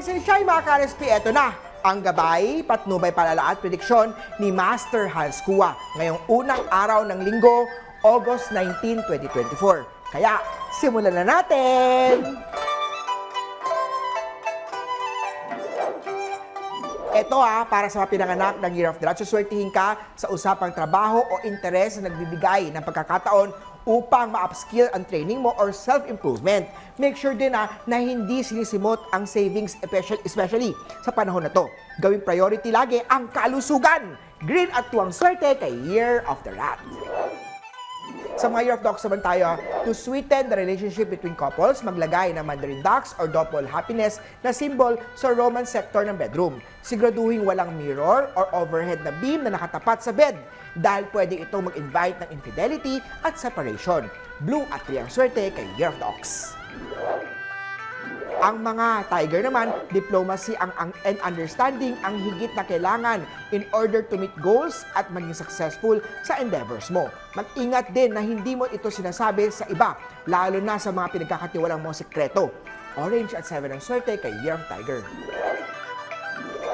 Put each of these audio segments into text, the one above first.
Senshay mga ka-RSP, eto na ang gabay, patnubay, palala at prediksyon ni Master Hans Kua ngayong unang araw ng linggo, August 19, 2024. Kaya, simulan na natin! Ito para sa mga pinanganak ng Year of the Rat, suswertihin ka sa usapang trabaho o interes na nagbibigay ng pagkakataon upang ma-upskill ang training mo or self-improvement. Make sure din na hindi sinisimot ang savings, especially sa panahon na to. Gawing priority lagi ang kalusugan. Green at tuwang swerte kay Year of the Rat. Sa mga Year of Dogs naman tayo, to sweeten the relationship between couples, maglagay ng mandarin ducks or double happiness na symbol sa romance sector ng bedroom. Siguraduhin walang mirror or overhead na beam na nakatapat sa bed dahil pwede itong mag-invite ng infidelity at separation. Blue at triyang swerte kay Year of Dogs. Ang mga tiger naman, diplomacy and understanding ang higit na kailangan in order to meet goals at maging successful sa endeavors mo. Mag-ingat din na hindi mo ito sinasabi sa iba, lalo na sa mga pinagkakatiwalang mong sekreto. Orange at 7 ang swerte kay Year of Tiger.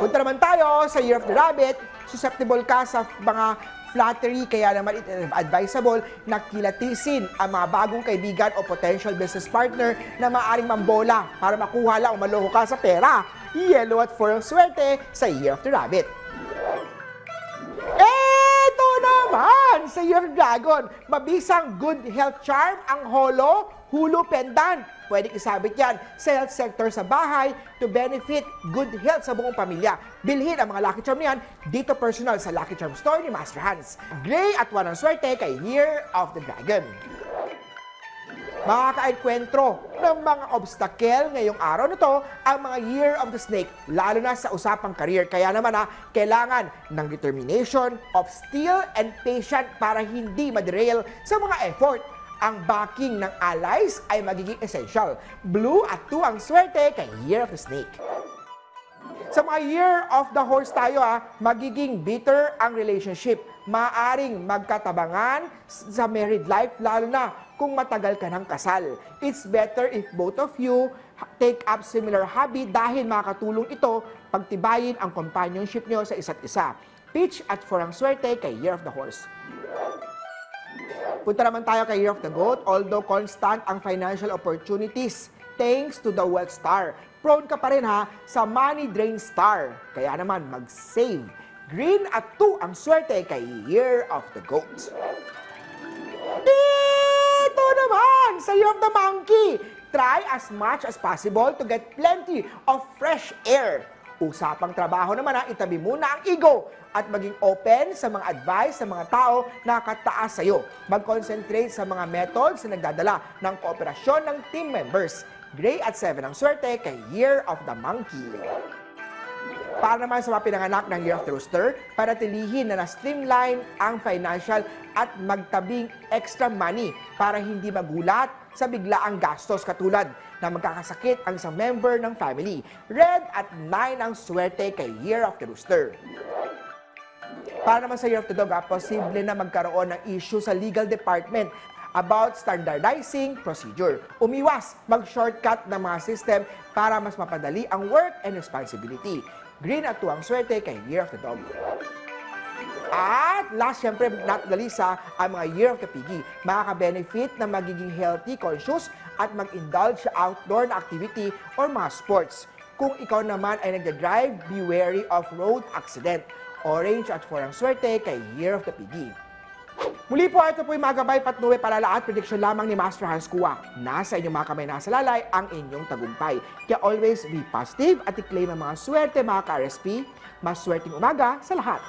Punta naman tayo sa Year of the Rabbit. Susceptible ka sa mga flattery, kaya naman advisable na kilatisin ang mga bagong kaibigan o potential business partner na maaaring mambola para makuha lang o maloko ka sa pera. Yellow at 4 ang swerte sa Year of the Rabbit. Eto naman sa Year of the Dragon, mabisang good health charm ang Hulu pendant. Pwedeng isabit yan sa health sector sa bahay to benefit good health sa buong pamilya. Bilhin ang mga Lucky Charm niyan dito personal sa Lucky Charm Store ni Master Hans. Gray at 1 ang swerte kay Year of the Dragon. Makakaenkwentro ng mga obstacle ngayong araw na to ang mga Year of the Snake, lalo na sa usapang career. Kaya naman kailangan ng determination, of steel and patience para hindi maderail sa mga effort. Ang backing ng allies ay magiging essential. Blue at 2 ang swerte kay Year of the Snake. Sa mga Year of the Horse tayo magiging bitter ang relationship. Maaring magkatabangan sa married life, lalo na kung matagal ka ng kasal. It's better if both of you take up similar hobby dahil makakatulong ito pagtibayin ang companionship nyo sa isa't isa. Peach at 4 ang swerte kay Year of the Horse. Punta naman tayo kay Year of the Goat. Although constant ang financial opportunities thanks to the wealth star, prone ka pa rin sa money drain star. Kaya naman mag-save. Green at 2 ang swerte kay Year of the Goat. Dito naman sa Year of the Monkey, try as much as possible to get plenty of fresh air. Usapang trabaho naman itabi muna ang ego at maging open sa mga advice sa mga tao na kataas sa iyo. Mag-concentrate sa mga methods na nagdadala ng kooperasyon ng team members. Gray at 7 ang swerte kay Year of the Monkey. Para naman sa mga pinanganak ng Year of the Rooster, panatilihin na na-streamline ang financial at magtabing extra money para hindi magulat sa biglaang gastos katulad na magkakasakit ang isang member ng family. Red at 9 ang swerte kay Year of the Rooster. Para naman sa Year of the Dog, posible na magkaroon ng issue sa legal department about standardizing procedure. Umiwas, mag-shortcut ng mga system para mas mapadali ang work and responsibility. Green at 2 ang swerte kay Year of the Dog. At last, syempre, not the least, ang mga Year of the Piggy. Makaka-benefit na magiging healthy, conscious, at mag-indulge sa outdoor na activity or mga sports. Kung ikaw naman ay nagda-drive, be wary of road accident. Orange at 4 ang swerte kay Year of the Piggy. Muli po, ito po yung mga gabay, patnubay, palala at prediksyon lamang ni Master Hans Kua. Nasa inyong mga kamay, nasa lalay ang inyong tagumpay. Kaya always be positive at i-claim ang mga swerte mga ka-RSP. Mas swerteng umaga sa lahat.